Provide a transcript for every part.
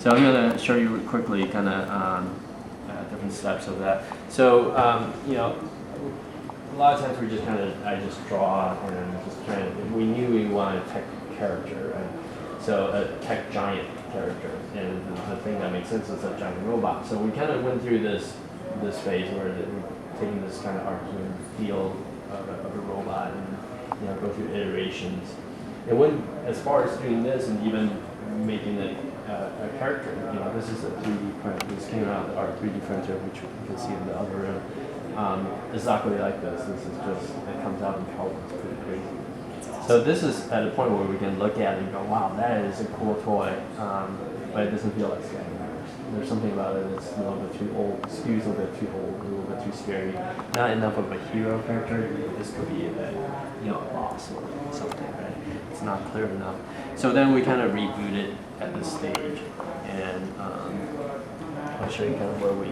So I'm going to show you quickly kind of different steps of that. So, you know, a lot of times we just I just draw and just try and, we knew we wanted a tech character, right? So a tech giant character, and the thing that makes sense is a giant robot. So we kind of went through this phase where we're taking this kind of arcane feel of a robot and, you know, go through iterations. And when, as far as doing this and even making a character, you know, this is a 3D print. This came out of our 3D printer, which you can see in the other room. Exactly like this. This is just, it comes out in color. It's pretty crazy. So this is at a point where we can look at it and go, wow, that is a cool toy, but it doesn't feel like Skylanders. There's something about it that's a little bit too old, skews a little bit too old, a little bit too scary. Not enough of a hero character. This could be a, you know, a boss or something, right? It's not clear enough. So then we kind of reboot it at this stage, and I'll show you kind of where we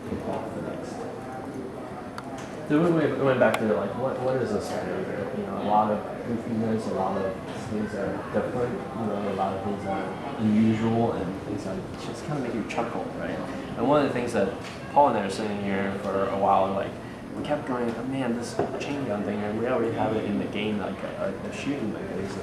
take off the next. So we went back to like, what is a Skylander? You know, a lot of goofiness, a lot of things are different, you know, a lot of things are unusual, and things that just kind of make you chuckle, right? And one of the things that Paul and I are sitting here for a while, like, we kept going, oh, man, this chain gun thing, and we already have it in the game, like a shooting mechanism,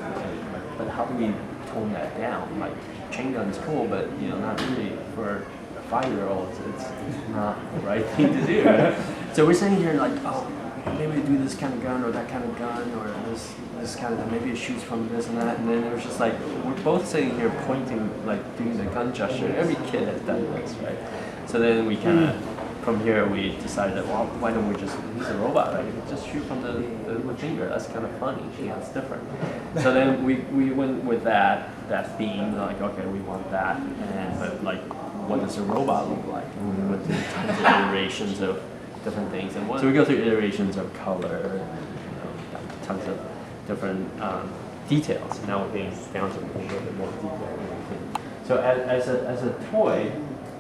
but how do we tone that down? Like, chain gun's cool, but, you know, not really for a 5-year-old. It's not the right thing to do, right? So we're sitting here like, oh, maybe we do this kind of gun or that kind of gun or this kind of, maybe it shoots from this and that, and then it was just like, we're both sitting here pointing, like doing the gun gesture. Every kid has done this, right? So then we kind of, from here we decided that, well, why don't we just use a robot, right? You just shoot from the finger. That's kind of funny. Yeah, it's different. So then we went with that theme, like, okay, we want that, and but like, what does a robot look like? And we went through tons of iterations of different things, and so we go through iterations of color, tons of different details. Now we're getting down to a little bit more detail. So as a toy,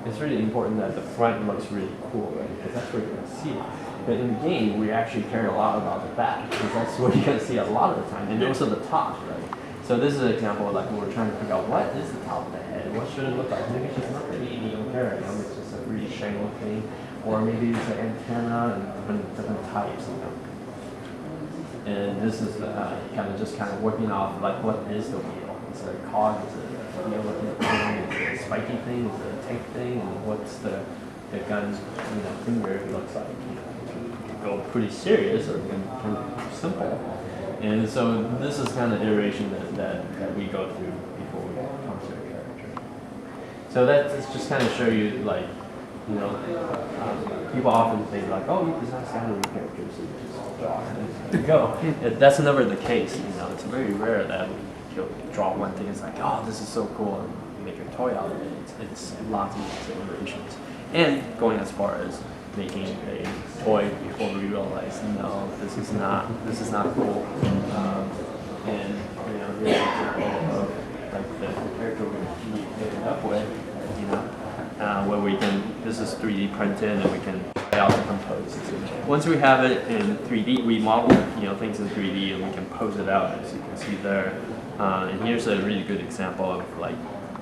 it's really important that the front looks really cool, right? Because that's where you're going to see it. But in the game, we actually care a lot about the back, because that's where you're going to see it a lot of the time, and also the top, right? So this is an example of like when we're trying to figure out what is the top of the head, what should it look like? Maybe it's just not really, you don't care, you know, it's just a really shiny thing, or maybe it's an antenna and different types, you know. And this is kind of working off like what is the wheel? Is it a cog? Is it a wheel looking thing? Is it a spiky thing? Is it a tank thing? And what's the gun's finger looks like? You know, it can go pretty serious or it can be simple. And so this is kind of iteration that we go through before we come to a character. So that's just kind of show you, like, you know, people often think like, oh, you design Skylander characters, so you just draw and go. That's never the case. You know, it's very rare that you'll draw one thing. It's like, oh, this is so cool, and make a toy out of it. It's lots of iterations, and going as far as making a toy before we realize, no, this is not cool. And you know, here's an example of like the character we ended up with, you know, where we can, this is 3D printed and we can try out different poses. Once we have it in 3D, we model, you know, things in 3D and we can pose it out, as you can see there. And here's a really good example of like,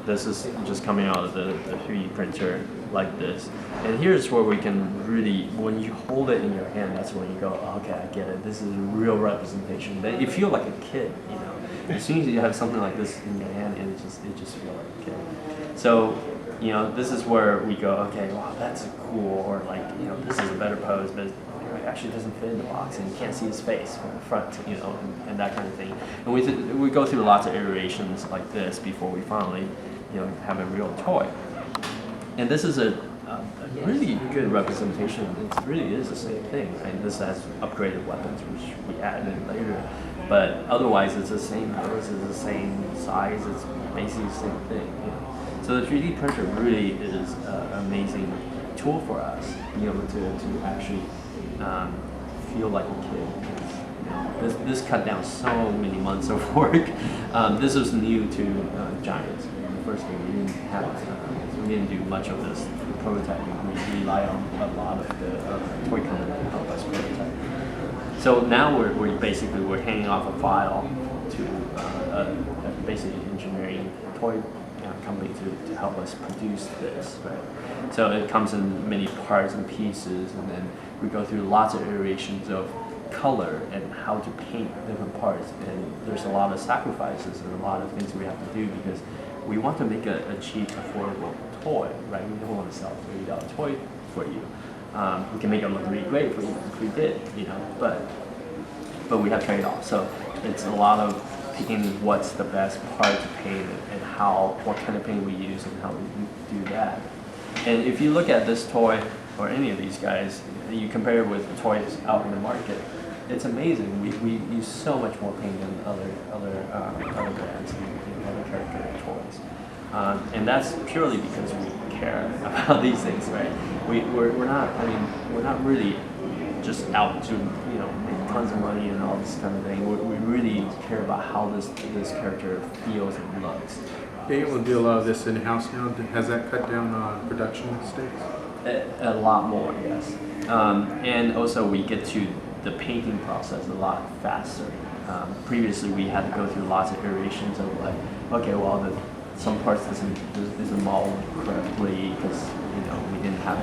this is just coming out of the 3D printer like this. And here's where we can really, when you hold it in your hand, that's when you go, oh, okay, I get it. This is a real representation. You feel like a kid, you know. As soon as you have something like this in your hand, it just feels like a kid. So, you know, this is where we go, okay, wow, that's cool, or like, you know, this is a better pose, but it actually doesn't fit in the box, and you can't see his face from the front, you know, and that kind of thing. And we go through lots of iterations like this before we finally, you know, have a real toy. And this is a really good representation. It really is the same thing, right? This has upgraded weapons, which we added in later. But otherwise, it's the same pose, it's the same size, it's basically the same thing. You know? So the 3D printer really is an amazing tool for us, you know, to actually feel like a kid. You know, this cut down so many months of work. This was new to Giants. The first game we didn't have, we didn't do much of this prototyping. We rely on a lot of the toy company to help us prototype. So now we're basically handing off a file to basically engineering toy company to help us produce this, right? So it comes in many parts and pieces, and then we go through lots of iterations of color and how to paint different parts. And there's a lot of sacrifices and a lot of things we have to do because we want to make a cheap, affordable toy, right? We don't want to sell a $30 toy for you. We can make it look really great for you if we did, but we have trade-offs. So it's a lot of picking what's the best part to paint and what kind of paint we use and how we do that. And if you look at this toy or any of these guys, you compare it with toys out in the market, it's amazing. We use so much more paint than other brands and other character toys. And that's purely because we care about these things, right? We're not really just out to make tons of money and all this kind of thing. We really care about how this character feels and looks. Being able to do a lot of this in-house now, has that cut down on production mistakes? A lot more, yes. And also we get to the painting process a lot faster. Previously we had to go through lots of iterations of like, okay, well some parts isn't modeled correctly because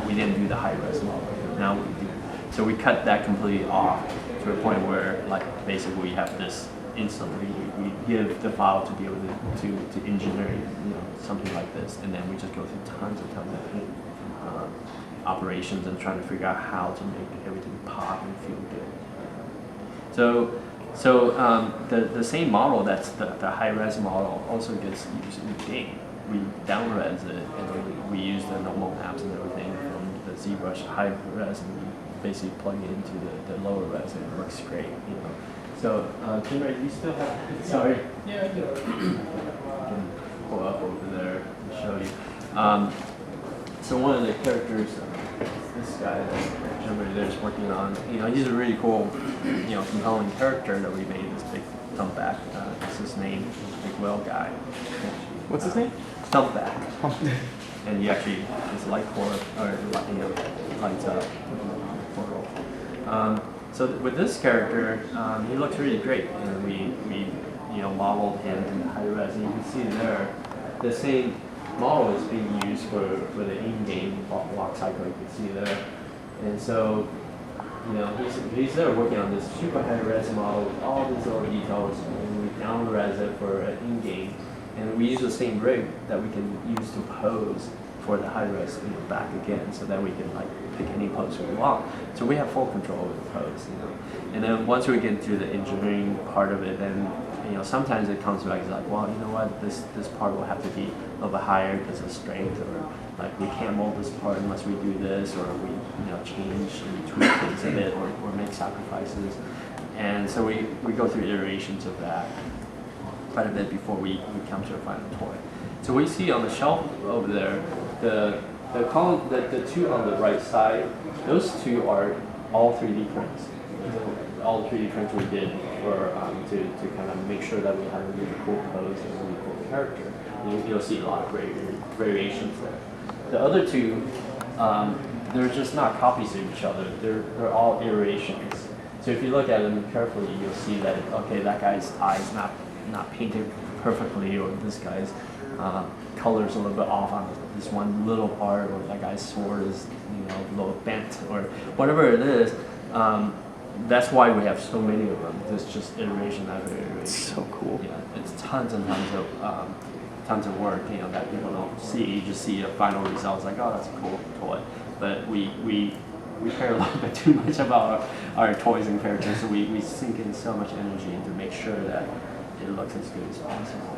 we didn't do the high-res model. Now we do. So we cut that completely off to a point where like basically we have this instantly. We give the file to be able to engineer something like this, and then we just go through tons of paint operations and trying to figure out how to make everything pop and feel good. So the same model, that's the high-res model, also gets used in the game. We down-res it, and we use the normal maps and everything from the ZBrush high-res, and we basically plug it into the lower res, and it works great. So, Timber, do you still have? Sorry. Yeah, I do. I can pull up over there and show you. So one of the characters, this guy that Timber there's working on, he's a really cool, compelling character that we made. This big thumpback. That's his name. Big whale guy. What's his name? Thumpback. And he actually is light core, or lights up. So with this character, he looks really great, and we modeled him in high res, and you can see there the same model is being used for the in-game walk cycle. You can see there, and so he's there working on this super high res model with all these little details, and we down res it for an in-game, and we use the same rig that we can use to pose for the high res back again, so that we can pick any pose we want. So we have full control over the pose, And then once we get through the engineering part of it, then sometimes it comes back as like, well, you know what, this part will have to be a little bit higher because of strength, or like we can't mold this part unless we do this, or we change and tweak things a bit, or make sacrifices. And so we go through iterations of that quite a bit before we come to a final toy. So we see on the shelf over there, the column, the two on the right side, those two are all 3D prints. All the 3D prints we did for to kind of make sure that we have a really cool pose and a really cool character. You'll see a lot of variations there. The other two, they're just not copies of each other. They're all iterations. So if you look at them carefully, you'll see that that guy's eye is not painted perfectly, or this guy's color's a little bit off on this one little part, or that guy's sword is a little bent, or whatever it is. That's why we have so many of them. It's just iteration after iteration. It's so cool. Yeah, it's tons and tons of work. That people don't see. You just see a final result. It's like, oh, that's a cool toy. But we care a little bit too much about our toys and characters, so we sink in so much energy to make sure that it looks as good as possible.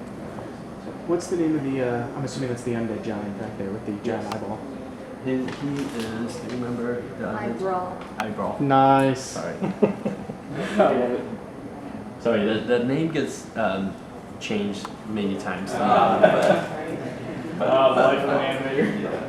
What's the name of the, I'm assuming that's the undead giant back there with the giant eyeball. He is, do you remember the Eyebrow. Eyebrow. Nice. Sorry. Sorry, the name gets changed many times. Life of an animator. Yeah.